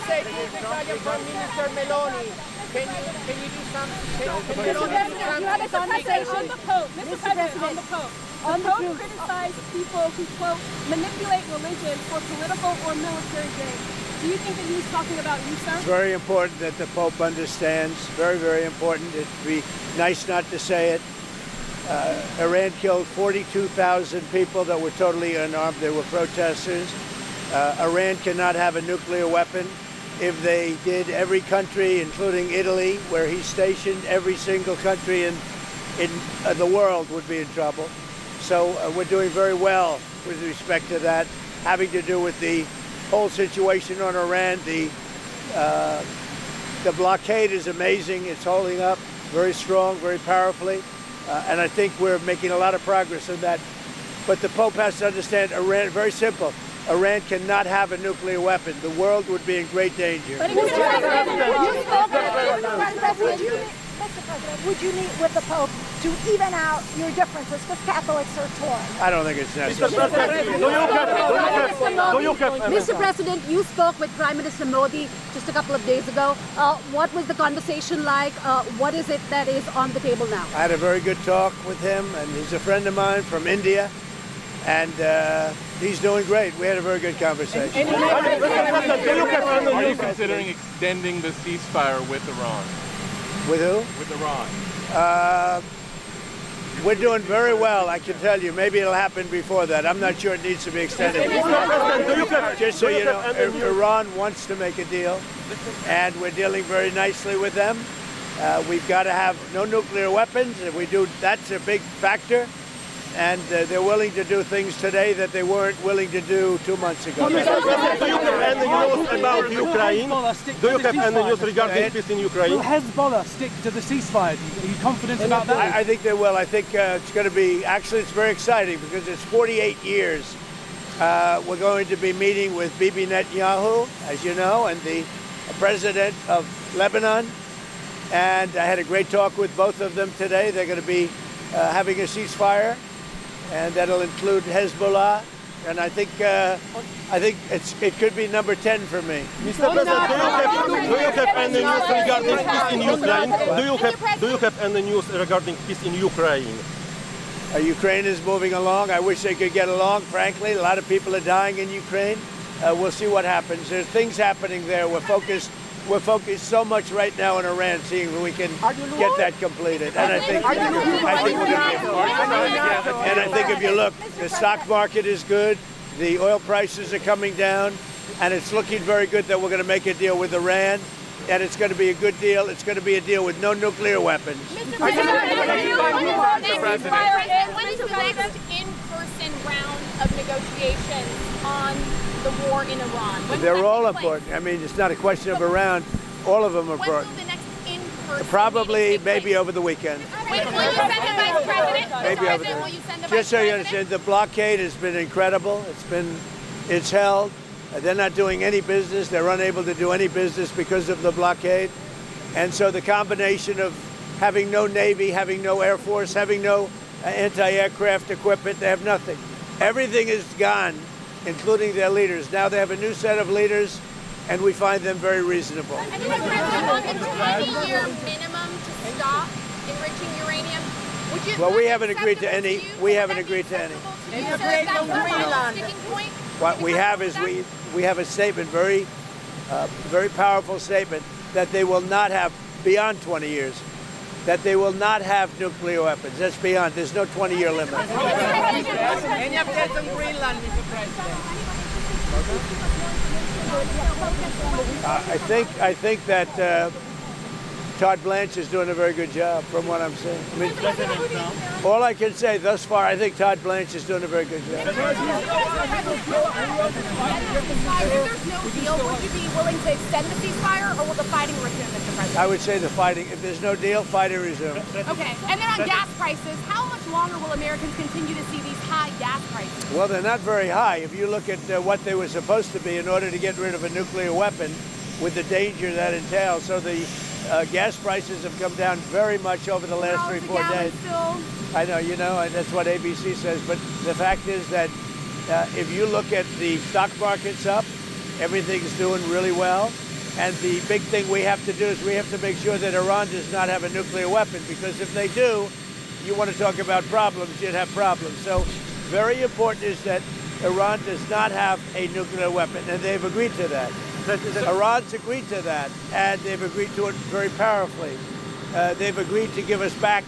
say to the Italian Prime Minister Meloni, can you do something? Mr. President, you had a conversation on the Pope. Mr. President, on the Pope. The Pope criticized people who, quote, manipulate religion for political or military gain. Do you think that he was talking about you, sir? It's very important that the Pope understands. Very, very important. It'd be nice not to say it. Iran killed 42,000 people that were totally unarmed. They were protesters. Iran cannot have a nuclear weapon. If they did, every country, including Italy, where he's stationed, every single country in the world would be in trouble. So we're doing very well with respect to that, having to do with the whole situation on Iran. The blockade is amazing. It's holding up very strong, very powerfully. And I think we're making a lot of progress in that. But the Pope has to understand Iran, very simple. Iran cannot have a nuclear weapon. The world would be in great danger. Mr. President, would you meet with the Pope to even out your differences? Because Catholics are torn. I don't think it's necessary. Mr. President, you spoke with Prime Minister Modi just a couple of days ago. What was the conversation like? What is it that is on the table now? I had a very good talk with him, and he's a friend of mine from India, and he's doing great. We had a very good conversation. Are you considering extending the ceasefire with Iran? With who? With Iran. We're doing very well, I can tell you. Maybe it'll happen before that. I'm not sure it needs to be extended. Just so you know, Iran wants to make a deal, and we're dealing very nicely with them. We've got to have no nuclear weapons. If we do, that's a big factor. And they're willing to do things today that they weren't willing to do 2 months ago. Do you have any news about Ukraine? Do you have any news regarding peace in Ukraine? Will Hezbollah stick to the ceasefire? Are you confident about that? I think they will. I think it's going to be, actually it's very exciting because it's 48 years. We're going to be meeting with Bibi Netanyahu, as you know, and the president of Lebanon. And I had a great talk with both of them today. They're going to be having a ceasefire, and that'll include Hezbollah, and I think it could be number 10 for me. Mr. President, do you have any news regarding peace in Ukraine? Do you have any news regarding peace in Ukraine? Ukraine is moving along. I wish they could get along, frankly. A lot of people are dying in Ukraine. We'll see what happens. There's things happening there. We're focused so much right now in Iran, seeing if we can get that completed. And I think we're going to be and I think if you look, the stock market is good, the oil prices are coming down, and it's looking very good that we're going to make a deal with Iran, and it's going to be a good deal. It's going to be a deal with no nuclear weapons. Mr. President, when is the next in-person round of negotiations on the war in Iran? They're all important. I mean, it's not a question of around. All of them are important. When will the next in-person Probably, maybe over the weekend. Will you send the Vice President? Maybe over the weekend. Just so you understand, the blockade has been incredible. It's held. They're not doing any business. They're unable to do any business because of the blockade. And so the combination of having no Navy, having no Air Force, having no anti-aircraft equipment, they have nothing. Everything is gone, including their leaders. Now they have a new set of leaders, and we find them very reasonable. And Mr. President, on the 20-year minimum to stop enriching uranium, would you? Well, we haven't agreed to any. We haven't agreed to any. What we have is we have a statement, very powerful statement, that they will not have beyond 20 years. That they will not have nuclear weapons. That's beyond. There's no 20-year limit. Any updates on Greenland, Mr. President? I think that Todd Blanche is doing a very good job, from what I'm saying. I mean, all I can say thus far, I think Todd Blanche is doing a very good job. If there's no deal, would you be willing to extend the ceasefire, or will the fighting resume, Mr. President? I would say the fighting. If there's no deal, fighting resume. Okay. And then on gas prices, how much longer will Americans continue to see these high gas prices? Well, they're not very high. If you look at what they were supposed to be in order to get rid of a nuclear weapon, with the danger that entails. So the gas prices have come down very much over the last 3-4 days. I know, you know, and that's what ABC says. But the fact is that if you look at the stock market's up, everything's doing really well. And the big thing we have to do is we have to make sure that Iran does not have a nuclear weapon, because if they do, you want to talk about problems, you'd have problems. So very important is that Iran does not have a nuclear weapon, and they've agreed to that. Iran's agreed to that, and they've agreed to it very powerfully. They've agreed to give us back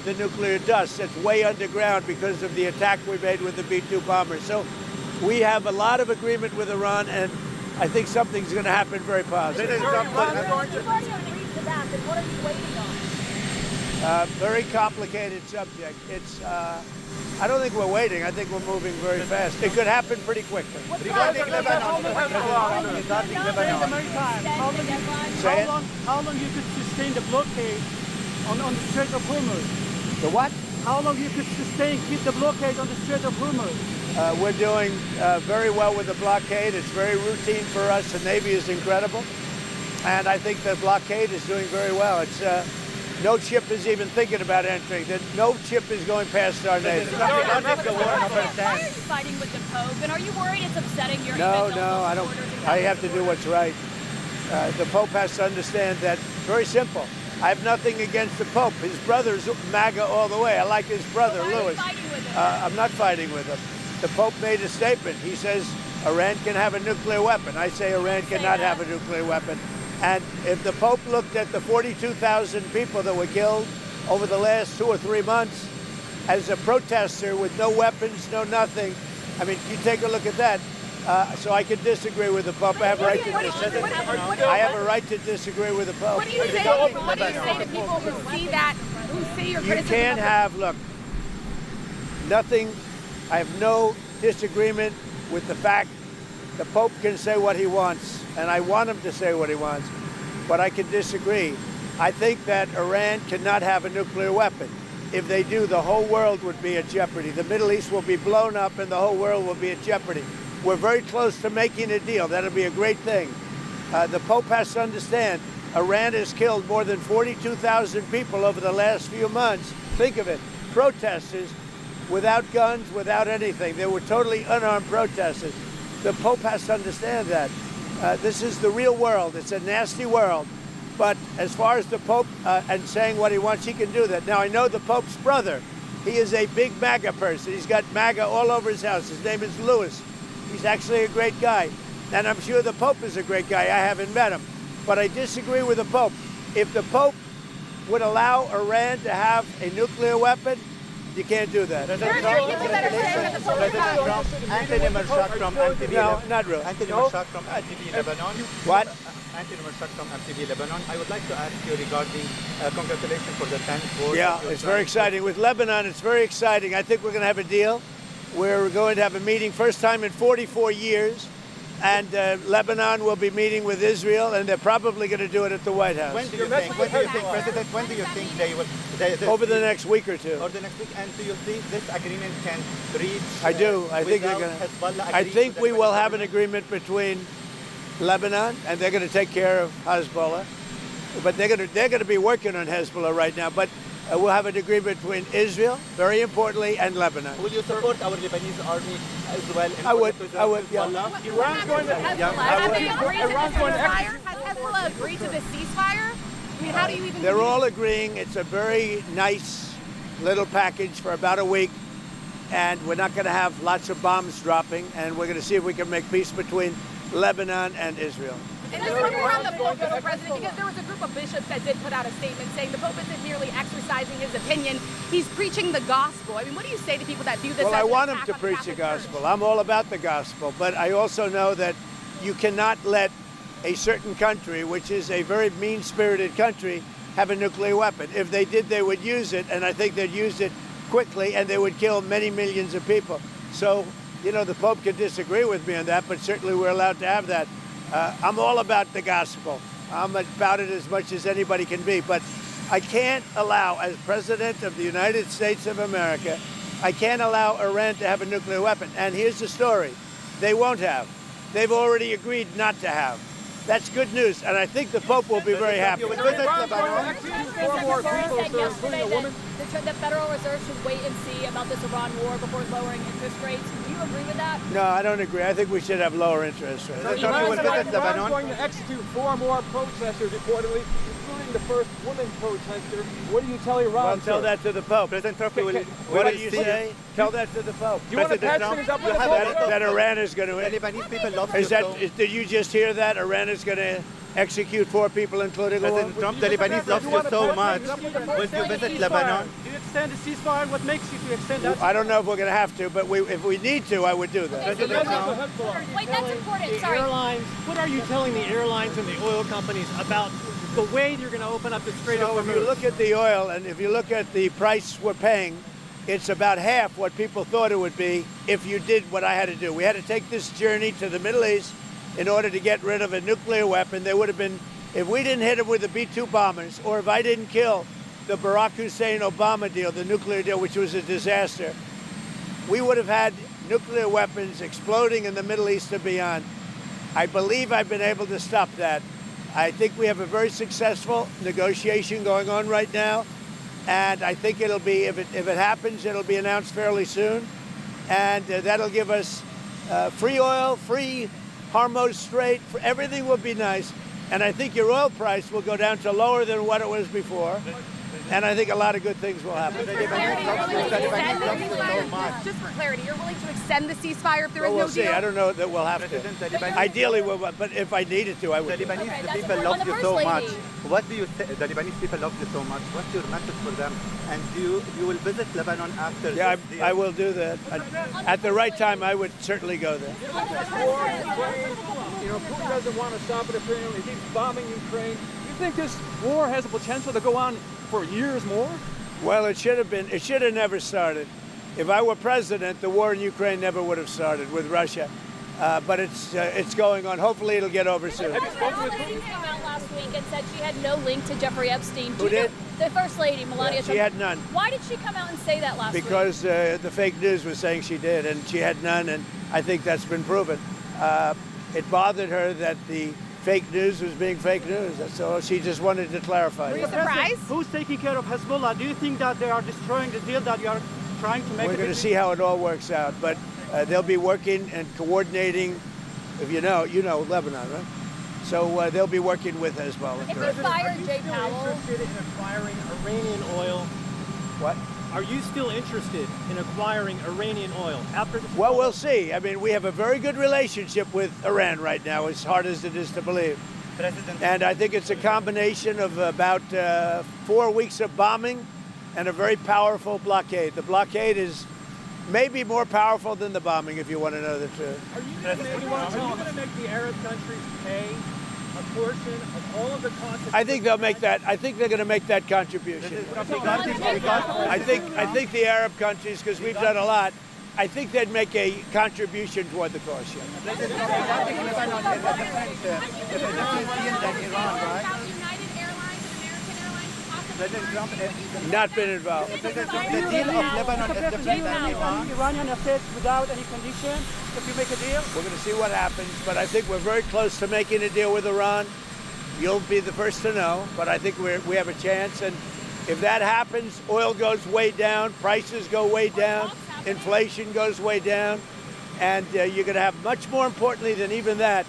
the nuclear dust that's way underground because of the attack we made with the B-2 bombers. So we have a lot of agreement with Iran, and I think something's going to happen very positive. You've already agreed to that, then what are you waiting on? Very complicated subject. It's, I don't think we're waiting. I think we're moving very fast. It could happen pretty quickly. Regarding Lebanon, how long you could sustain the blockade on the Strait of Hormuz? The what? How long you could keep the blockade on the Strait of Hormuz? We're doing very well with the blockade. It's very routine for us. The Navy is incredible. And I think the blockade is doing very well. It's no ship is even thinking about entering. No ship is going past our Navy. Why are you fighting with the Pope? And are you worried it's upsetting your No, I don't. I have to do what's right. The Pope has to understand that. Very simple. I have nothing against the Pope. His brother's MAGA all the way. I like his brother, Louis. I'm not fighting with him. The Pope made a statement. He says Iran can have a nuclear weapon. I say Iran cannot have a nuclear weapon. And if the Pope looked at the 42,000 people that were killed over the last 2 or 3 months as a protester with no weapons, no nothing, I mean, you take a look at that. So I can disagree with the Pope. I have a right to disagree. I have a right to disagree with the Pope. What do you say to people who see that, who see your criticism? You can't have, look, nothing, I have no disagreement with the fact the Pope can say what he wants, and I want him to say what he wants, but I can disagree. I think that Iran cannot have a nuclear weapon. If they do, the whole world would be at jeopardy. The Middle East will be blown up and the whole world will be at jeopardy. We're very close to making a deal. That'll be a great thing. The Pope has to understand, Iran has killed more than 42,000 people over the last few months. Think of it, protesters without guns, without anything. They were totally unarmed protesters. The Pope has to understand that. This is the real world. It's a nasty world. But as far as the Pope and saying what he wants, he can do that. Now, I know the Pope's brother. He is a big MAGA person. He's got MAGA all over his house. His name is Louis. He's actually a great guy. And I'm sure the Pope is a great guy. I haven't met him. But I disagree with the Pope. If the Pope would allow Iran to have a nuclear weapon, you can't do that. Anthony Mershak from MTV. No, not really. Anthony Mershak from MTV Lebanon. What? Anthony Mershak from MTV Lebanon. I would like to ask you regarding congratulations for the 10th war. Yeah, it's very exciting. With Lebanon, it's very exciting. I think we're going to have a deal. We're going to have a meeting, first time in 44 years. And Lebanon will be meeting with Israel, and they're probably going to do it at the White House. When do you think, President, when do you think they will? Over the next week or two. Or the next week. And do you think this agreement can reach? I do. I think they're going to. I think we will have an agreement between Lebanon, and they're going to take care of Hezbollah. But they're going to be working on Hezbollah right now. But we'll have an agreement between Israel, very importantly, and Lebanon. Will you support our Lebanese army as well? I would. Yeah. Iran's going to Has Hezbollah agreed to this ceasefire? I mean, how do you even? They're all agreeing. It's a very nice little package for about a week, and we're not going to have lots of bombs dropping, and we're going to see if we can make peace between Lebanon and Israel. And this is more on the Pope, Mr. President, because there was a group of bishops that did put out a statement saying the Pope isn't merely exercising his opinion, he's preaching the gospel. I mean, what do you say to people that view this as Well, I want him attack to on preach the Catholic gospel. Church? I'm all about the gospel, but I also know that you cannot let a certain country, which is a very mean-spirited country, have a nuclear weapon. If they did, they would use it, and I think they'd use it quickly, and they would kill many millions of people. So, you know, the Pope can disagree with me on that, but certainly we're allowed to have that. I'm all about the gospel. I'm about it as much as anybody can be. But I can't allow, as President of the United States of America, I can't allow Iran to have a nuclear weapon. And here's the story. They won't have. They've already agreed not to have. That's good news. And I think the Pope will be very happy. The Federal Reserve should wait and see about this Iran war before lowering interest rates. Do you agree with that? No, I don't agree. I think we should have lower interest rates. President Trump, you will visit Iran's Lebanon. going to execute 4 more protesters, reportedly, including the first woman protester. What do you tell Iran? Well, tell that to the Pope. President Trump, you will. What do you say? Tell that to the Pope. You want to President patch Trump, things up you with the have Pope? That Iran is going The to... Lebanese people love Is you that? so. Did you just hear that? Iran is going to execute 4 people, including a woman? President Trump, the Lebanese love you so much. When you visit Lebanon, Do you extend the ceasefire? What makes you to extend that? I don't know if we're going to have to, but if we need to, I would do that. President Trump, Wait, that's important. The Sorry. airlines, what are you telling the airlines and the oil companies about the way you're going to open up the Strait of So if you Hormuz? look at the oil and if you look at the price we're paying, it's about half what people thought it would be if you did what I had to do. We had to take this journey to the Middle East in order to get rid of a nuclear weapon. There would have been, if we didn't hit them with the B-2 bombers, or if I didn't kill the Barack Hussein-Obama deal, the nuclear deal, which was a disaster, we would have had nuclear weapons exploding in the Middle East and beyond. I believe I've been able to stop that. I think we have a very successful negotiation going on right now, and I think it'll be, if it happens, it'll be announced fairly soon, and that'll give us free oil, free Hormuz Strait, everything will be nice, and I think your oil price will go down to lower than what it was before, and I think a lot of good things will happen. Just for clarity, you're willing to extend the ceasefire if there is Well, no we'll see. deal? I don't know that we'll have to. President, the Lebanese, Ideally, but if I needed to, I would. the do it. Lebanese Okay, that's people important. love The you so First much. Lady. What do you say? The Lebanese people love you so much. What's your message for them? And you will visit Lebanon after Yeah, this deal? I will do that. At the right time, I would certainly go there. War in Ukraine. You know, Putin doesn't want to stop it apparently. He's bombing Ukraine. You think this war has the potential to go on for years more? Well, it should have never started. If I were president, the war in Ukraine never would have started with Russia. But it's going on. Hopefully, it'll get over soon. The First Lady came out last week and said she had no link to Jeffrey Epstein. Who did? The First Lady, Melania She Trump. had none. Why did she come out and say that last week? Because the fake news was saying she did, and she had none, and I think that's been proven. It bothered her that the fake news was being fake news, so she just wanted to clarify. Were you surprised? Who's taking care of Hezbollah? Do you think that they are destroying the deal that you are trying to make? We're going to see how it all works out, but they'll be working and coordinating. If you know Lebanon, right? So they'll be working with Hezbollah. If they fired Jay Still Powell, interested in acquiring Iranian oil? What? Are you still interested in acquiring Iranian oil after this? Well, we'll see. I mean, we have a very good relationship with Iran right now, as hard as it is to believe. President, And I think it's a combination of about 4 weeks of bombing and a very powerful blockade. The blockade is maybe more powerful than the bombing, if you want to know the truth. Are you going to make the Arab countries pay a portion of all of the costs? I think they'll make that. I think they're going to make that contribution. I think the Arab countries, because we've done a lot, I think they'd make a contribution toward the cost. Yeah. President, regarding Lebanon, there's a different deal than Iran, right? about United Airlines and American Airlines possibly President Trump, Not been involved. President Trump, the deal of Lebanon is different than Iran. Iranian assets without any condition if you make a deal? We're going to see what happens, but I think we're very close to making a deal with Iran. You'll be the first to know, but I think we have a chance. And if that happens, oil goes way down, prices go way down, inflation goes way down, and you're going to have, much more importantly than even that,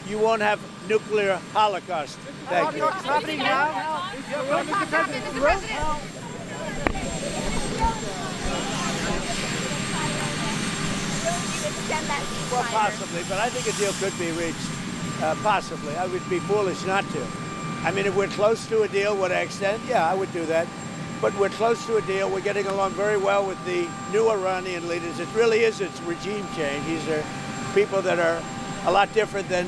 you won't have nuclear holocaust. Thank you. It's happening now. Mr. President. Well, possibly, but I think a deal could be reached. Possibly. I would be foolish not to. I mean, if we're close to a deal, would I extend? Yeah, I would do that. But we're close to a deal. We're getting along very well with the new Iranian leaders. It really is, it's regime change. These are people that are a lot different than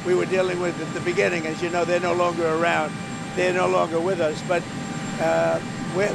we were dealing with at the beginning. As you know, they're no longer around. They're no longer with us. But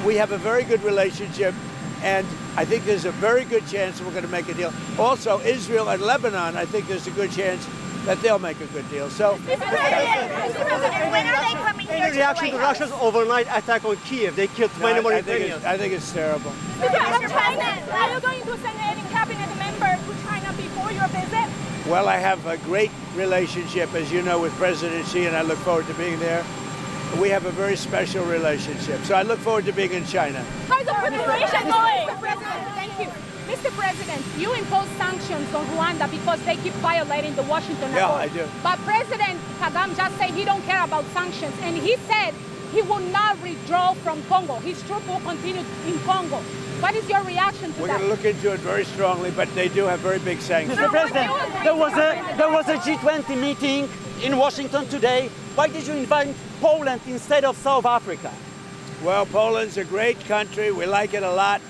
we have a very good relationship, and I think there's a very good chance we're going to make a deal. Also, Israel and Lebanon, I think there's a good chance that they'll make a good deal. So, When are they coming here? In reaction to Russia's overnight attack on Kiev, they killed 20 more Ukrainians. I think it's terrible. China, are you going to send any cabinet member to China before your visit? Well, I have a great relationship, as you know, with President Xi, and I look forward to being there. We have a very special relationship. So I look forward to being in China. How's the preparation going? Thank you. Mr. President, you impose sanctions on Rwanda because they keep violating the Washington Accord. Yeah, I do. But President Kagame just said he don't care about sanctions, and he said he will not withdraw from Congo. His troops will continue in Congo. What is your reaction to We're that? going to look into it very strongly, but they do have very big sanctions. Mr. President, there was a G20 meeting in Washington today. Why did you invite Poland instead of South Africa? Well, Poland's a great country. We like it a lot.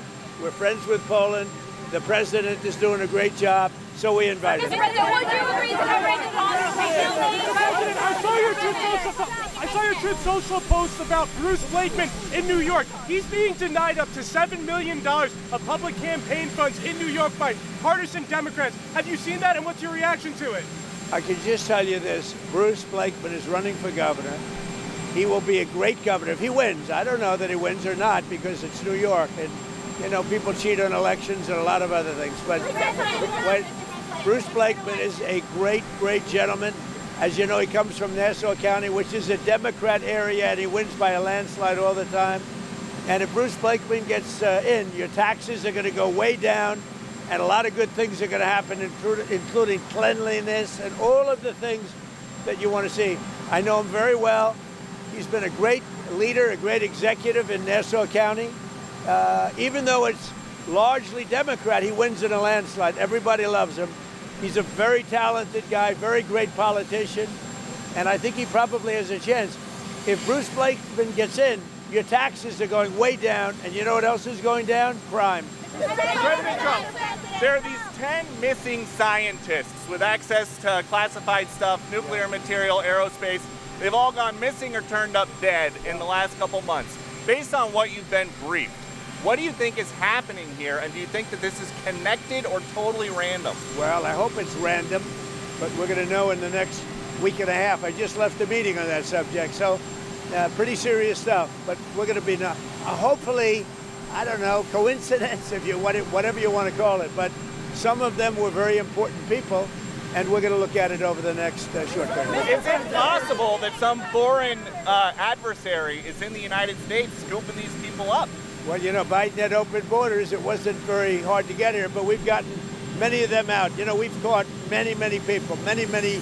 We're friends with Poland. The president is doing a great job, so we invited him. President, would you agree to President I saw your Truth Social posts about Bruce Blakeman in New York. He's being denied up to $7 million of public campaign funds in New York by partisan Democrats. Have you seen that, and what's your reaction to it? I can just tell you this. Bruce Blakeman is running for governor. He will be a great governor if he wins. I don't know that he wins or not because it's New York, and you know, people cheat on elections and a lot of other things. But Bruce Blakeman is a great, great gentleman. As you know, he comes from Nassau County, which is a Democrat area, and he wins by a landslide all the time. And if Bruce Blakeman gets in, your taxes are going to go way down, and a lot of good things are going to happen, including cleanliness and all of the things that you want to see. I know him very well. He's been a great leader, a great executive in Nassau County. Even though it's largely Democrat, he wins in a landslide. Everybody loves him. He's a very talented guy, very great politician, and I think he probably has a chance. If Bruce Blakeman gets in, your taxes are going way down, and you know what else is going down? Crime. President Trump, there are these 10 missing scientists with access to classified stuff, nuclear material, aerospace. They've all gone missing or turned up dead in the last couple months. Based on what you've been briefed, what do you think is happening here, and do you think that this is connected or totally random? Well, I hope it's random, but we're going to know in the next week and a half. I just left a meeting on that subject, so pretty serious stuff, but we're going to be hopefully, I don't know, coincidence, if you whatever you want to call it, but some of them were very important people, and we're going to look at it over the next short period. Is it possible that some foreign adversary is in the United States scooping these people up? Well, you know, Biden had open borders. It wasn't very hard to get here, but we've gotten many of them out. You know, we've caught many, many people, many, many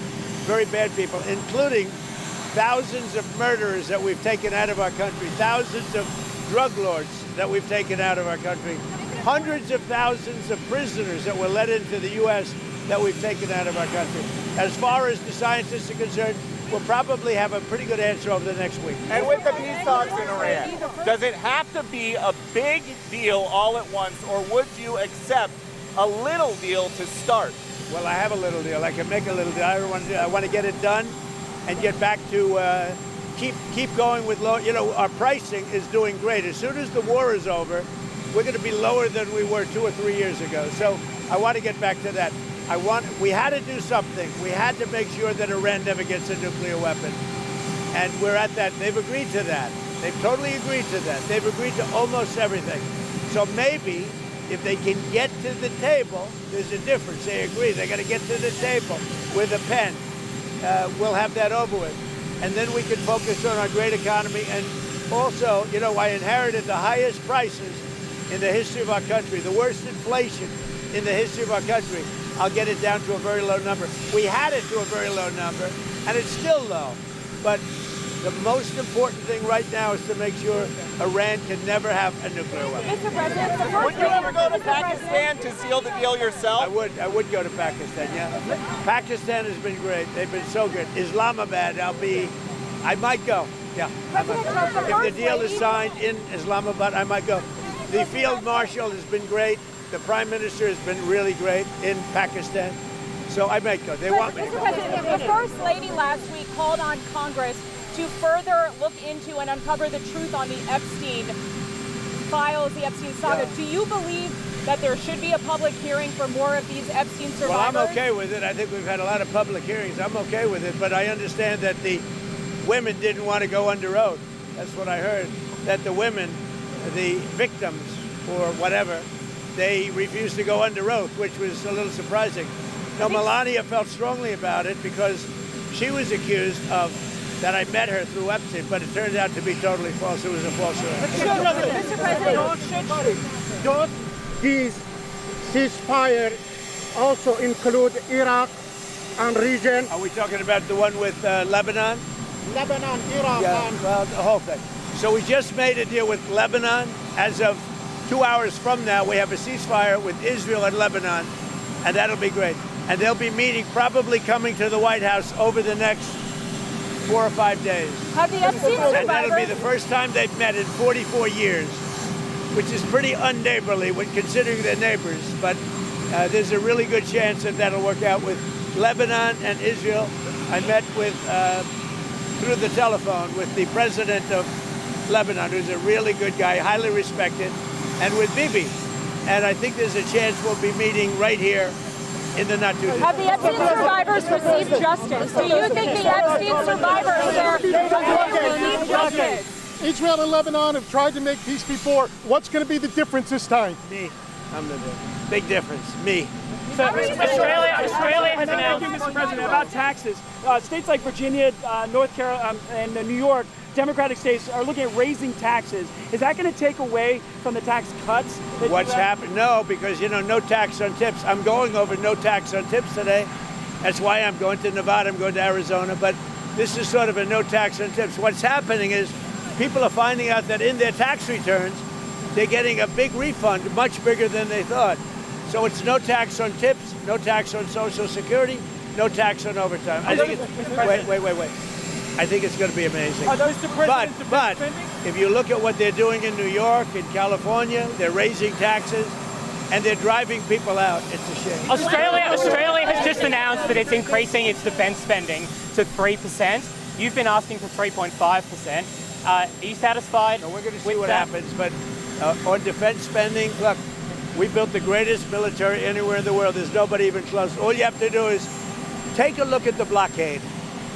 very bad people, including thousands of murderers that we've taken out of our country, thousands of drug lords that we've taken out of our country, hundreds of thousands of prisoners that were let into the U.S. that we've taken out of our country. As far as the scientists are concerned, we'll probably have a pretty good answer over the next week. And with the peace talks in Iran, does it have to be a big deal all at once, or would you accept a little deal to start? Well, I have a little deal. I can make a little deal. I want to get it done and get back to keep going with low. You know, our pricing is doing great. As soon as the war is over, we're going to be lower than we were 2 or 3 years ago. So I want to get back to that. We had to do something. We had to make sure that Iran never gets a nuclear weapon. And we're at that. They've agreed to that. They've totally agreed to that. They've agreed to almost everything. So maybe if they can get to the table, there's a difference. They agree. They're going to get to the table with a pen. We'll have that over with. And then we can focus on our great economy. And also, you know, I inherited the highest prices in the history of our country, the worst inflation in the history of our country. I'll get it down to a very low number. We had it to a very low number, and it's still low. But the most important thing right now is to make sure Iran can never have a nuclear weapon. Mr. President, would you ever go to Pakistan to seal the deal yourself? I would go to Pakistan, yeah. Pakistan has been great. They've been so good. Islamabad, I might go. Yeah, I might go. If the deal is signed in Islamabad, I might go. The field marshal has been great. The prime minister has been really great in Pakistan. So I might go. They want me to go. Mr. President, the First Lady last week called on Congress to further look into and uncover the truth on the Epstein files, the Epstein saga. Yeah. Do you believe that there should be a public hearing for more of these Epstein survivors? Well, I'm okay with it. I think we've had a lot of public hearings. I'm okay with it. But I understand that the women didn't want to go under oath. That's what I heard. That the women, the victims or whatever, they refused to go under oath, which was a little surprising. Now, Melania felt strongly about it because she was accused of that I met her through Epstein, but it turned out to be totally false. It was a false arrest. Mr. President, Don't these ceasefire also include Iraq and region? Are we talking about the one with Lebanon? Lebanon, Iraq, Yeah, and well, the whole thing. So we just made a deal with Lebanon. As of 2 hours from now, we have a ceasefire with Israel and Lebanon, and that'll be great. And they'll be meeting, probably coming to the White House over the next 4 or 5 days. Have the Epstein And that'll be survivors? the first time they've met in 44 years, which is pretty unneighborly when considering they're neighbors. But there's a really good chance that that'll work out with Lebanon and Israel. I met with, through the telephone, with the president of Lebanon, who's a really good guy, highly respected, and with Bibi. And I think there's a chance we'll be meeting right here in the not too distant. Have the Epstein survivors received justice? Do you think the Epstein survivors have received justice? Israel and Lebanon have tried to make peace before. What's going to be the difference this time? Me. I'm the big difference. Me. So Australia has announced, Mr. President, about taxes. States like Virginia, North Carolina, and New York, Democratic states are looking at raising taxes. Is that going to take away from the tax cuts? What's happened? No, because, no tax on tips. I'm going over no tax on tips today. That's why I'm going to Nevada. I'm going to Arizona. But this is sort of a no tax on tips. What's happening is people are finding out that in their tax returns, they're getting a big refund, much bigger than they thought. So it's no tax on tips, no tax on Social Security, no tax on overtime. I think wait. I think it's going to be amazing. Are those the president's But if you look at what they're doing in New York, in California, they're raising taxes and they're driving people out. It's a shame. Australia has just announced that it's increasing its defence spending to 3%. You've been asking for 3.5%. Are you satisfied? No, we're going to see what happens. But on defense spending, look, we built the greatest military anywhere in the world. There's nobody even close. All you have to do is take a look at the blockade.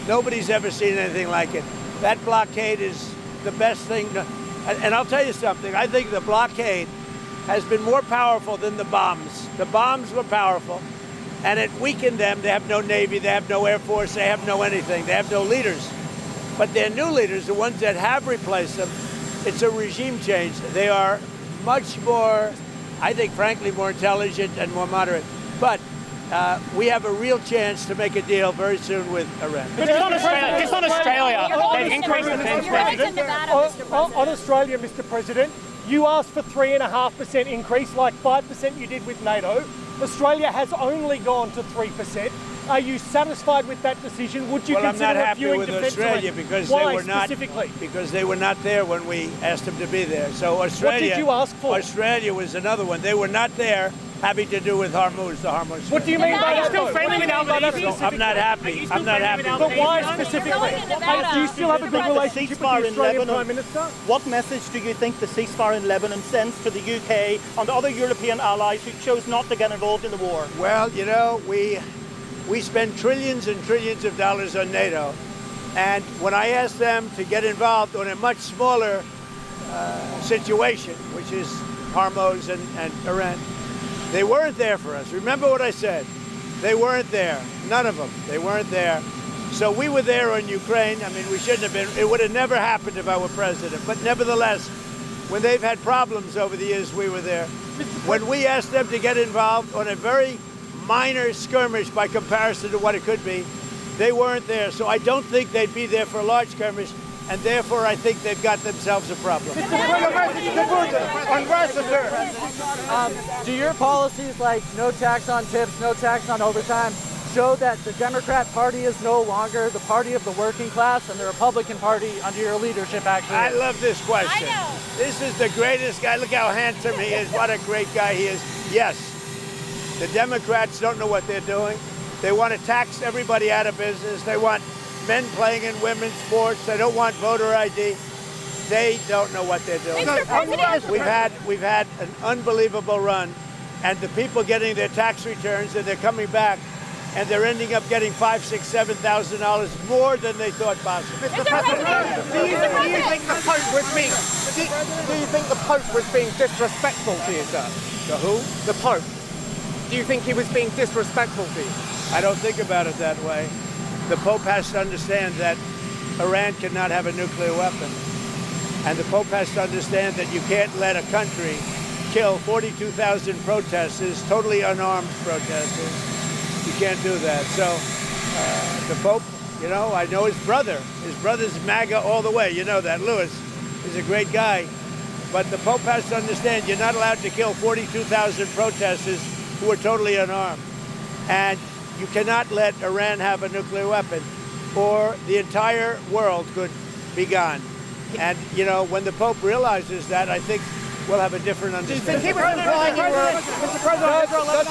Nobody's ever seen anything like it. That blockade is the best thing. And I'll tell you something. I think the blockade has been more powerful than the bombs. The bombs were powerful, and it weakened them. They have no Navy. They have no Air Force. They have no anything. They have no leaders. But their new leaders, the ones that have replaced them, it's a regime change. They are much more, I think, frankly, more intelligent and more moderate. But we have a real chance to make a deal very soon with Iran. Just on Australia, they've increased defence spending. On Australia, Mr. President, you asked for 3.5% increase, like 5% you did with NATO. Australia has only gone to 3%. Are you satisfied with that decision? Would you consider I'm not happy reviewing with defense Australia because Why they were not specifically? Because they were not there when we asked them to be there. So Australia. What did you ask for? Australia was another one. They were not there, having to do with Hormuz, the Hormuz. What do you mean by that? Still friendly with Albanese? I'm not happy. I'm not happy. But why specifically? Do you still have a good relationship with the Australian Prime Minister? What message do you think the ceasefire in Lebanon sends to the UK and other European allies who chose not to get involved in the war? Well, we spend trillions and trillions of dollars on NATO. And when I asked them to get involved on a much smaller situation, which is Hormuz and Iran, they weren't there for us. Remember what I said. They weren't there. None of them. They weren't there. So we were there on Ukraine. I mean, we shouldn't have been. It would have never happened if I were president. But nevertheless, when they've had problems over the years, we were there. When we asked them to get involved on a very minor skirmish by comparison to what it could be, they weren't there. So I don't think they'd be there for a large skirmish, and therefore I think they've got themselves a problem. Do your policies like no tax on tips, no tax on overtime show that the Democrat Party is no longer the party of the working class and the Republican Party under your leadership actually? I love this question. This is the greatest guy. Look how handsome he is. What a great guy he is. Yes, the Democrats don't know what they're doing. They want to tax everybody out of business. They want men playing in women's sports. They don't want voter ID. They don't know what they're doing. We've had an unbelievable run, and the people getting their tax returns, and they're coming back, and they're ending up getting $5,000, $6,000, $7,000 more than they thought possible. Mr. President, do you think the Pope was being? Do you think the Pope was being disrespectful to you, sir? The who? The Pope. Do you think he was being disrespectful to you? I don't think about it that way. The Pope has to understand that Iran cannot have a nuclear weapon. And the Pope has to understand that you can't let a country kill 42,000 protesters, totally unarmed protesters. You can't do that. So the Pope, you know, I know his brother. His brother's MAGA all the way. You know that. Louis is a great guy. But the Pope has to understand you're not allowed to kill 42,000 protesters who are totally unarmed. And you cannot let Iran have a nuclear weapon, or the entire world could be gone. And, you know, when the Pope realizes that, I think we'll have a different understanding. Does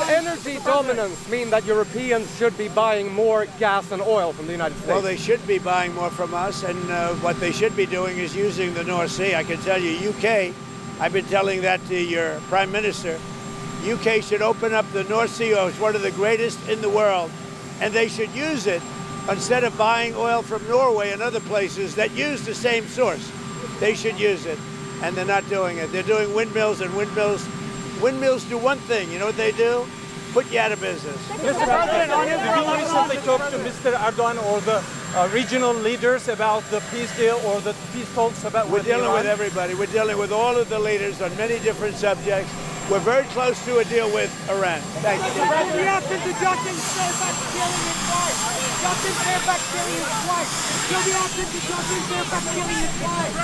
energy dominance mean that Europeans should be buying more gas and oil from the United States? Well, they should be buying more from us, and what they should be doing is using the North Sea. I can tell you, UK, I've been telling that to your Prime Minister, UK should open up the North Sea. It's one of the greatest in the world, and they should use it instead of buying oil from Norway and other places that use the same source. They should use it, and they're not doing it. They're doing windmills, and windmills do one thing. You know what they do? Put you out of business. Mr. President, did you recently talk to Mr. Erdogan or the regional leaders about the peace deal or the peace talks about We're dealing with everybody. We're dealing with all of the leaders on many different subjects. We're very close to a deal with Iran. Thank you. Mr. President, reaction to Justin Fairfax killing his wife. Justin Fairfax killing his wife. Your reaction to Justin Fairfax killing his wife.